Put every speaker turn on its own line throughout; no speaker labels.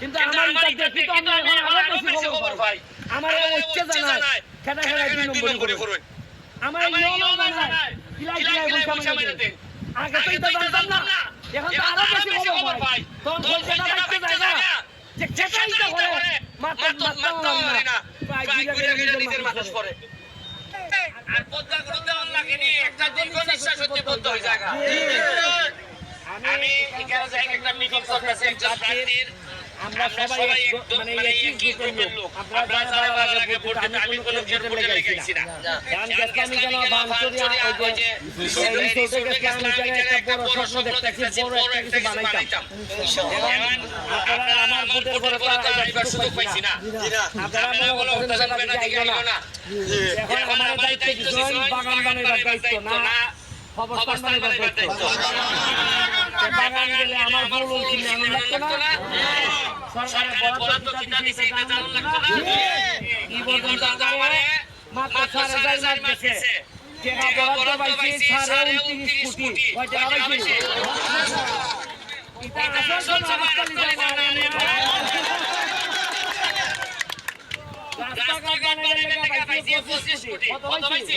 কিন্তু আমার আমি আরো বেশি খবর পাই আমার হচ্ছে জানাই খেটা খেটা 2 নম্বর করুন আমার নিয়ম জানাই কিলাই বলছে আমি দেন আগে তো এটা জানতাম না এখন তো আরো বেশি খবর পাই তখন খেটা রাখতে যায় না যে খেটাই তো করে মাত্র পারি না প্রায় নিজের মানুষ করে আর পদ্মা করতে দেওয়ার লাগে নি একটা দীর্ঘ নিঃশ্বাস হচ্ছে বন্ধ হয়ে যায় আমি এখানে যাই একটা মিটিং করতেছি একজন প্রার্থীর আমরা সবাই মানে একই গ্রুপের লোক আপনারা যারা আগে ভোট দিতে আমি কোনো ভোটে লেগেছি না কারণ আমি কেন বাঞ্চরিয়া ওই যে রিসোর্টে গেছিলাম একটা বড় স্বপ্ন দেখতেছি বড় একটা কিছু বানাইতাম আপনারা আমার ভোটের পরে তো এবার সুযোগ পাইছি না আপনারা বলো ওটা যাইলো না এখন আমার দায়িত্ব কিছু বাগান বানানোর দায়িত্ব না খবর বানানোর দায়িত্ব বাগান গেলে আমার বড় কিনে আমি লাগতো না সরকারের বরাদ্দ কিনা দিছে এটা জানার লাগতো না কি পর্যন্ত আমারে মাত্র 4,000 লাখ দিছে টাকা বরাদ্দ পাইছি 29 কোটি কয় টাকা পাইছি এটা আসল হাসপাতাল যায় না রাস্তাঘাট বানাইলে টাকা পাইছি 25 কোটি কত পাইছি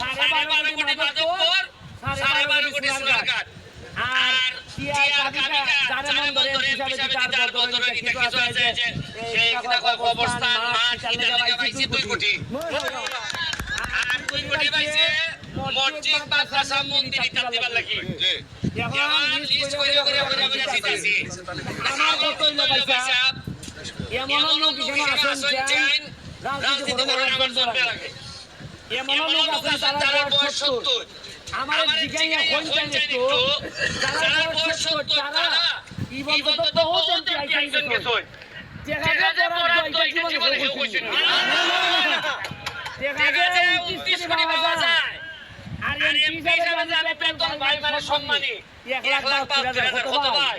12.5 কোটি মাদকপুর 12.5 কোটি সুরারঘাট আর টিআর কাবিকা যারা মন ধরে হিসাবে তার বদলে কিছু আছে যে এই অবস্থান মাঠ চালিয়ে পাইছি 2 কোটি আর 2 কোটি পাইছে মসজিদ মাদ্রাসা মন্দির ইত্যাদি দিবার লাগি এখন লিস্ট করে দিতেছি আমার কত হইলো পয়সা এমন লোক যেন আসেন চাইন রাজনীতি করে বন্ধ লাগে এমন লোক আছেন তারা বয়স 70 আমার জিগাইয়া কোনটাই একটু যারা বয়স 70 তারা ইবন তো বহুত আইছেন গেছই যেখানে পড়া জীবনে কেউ কইছেন যেখানে 29 কোটি পাওয়া যায় আর এমপি হিসাবে আমি বেতন ভাই মানে সম্মানী 1 লাখ 10,000 কত ভাই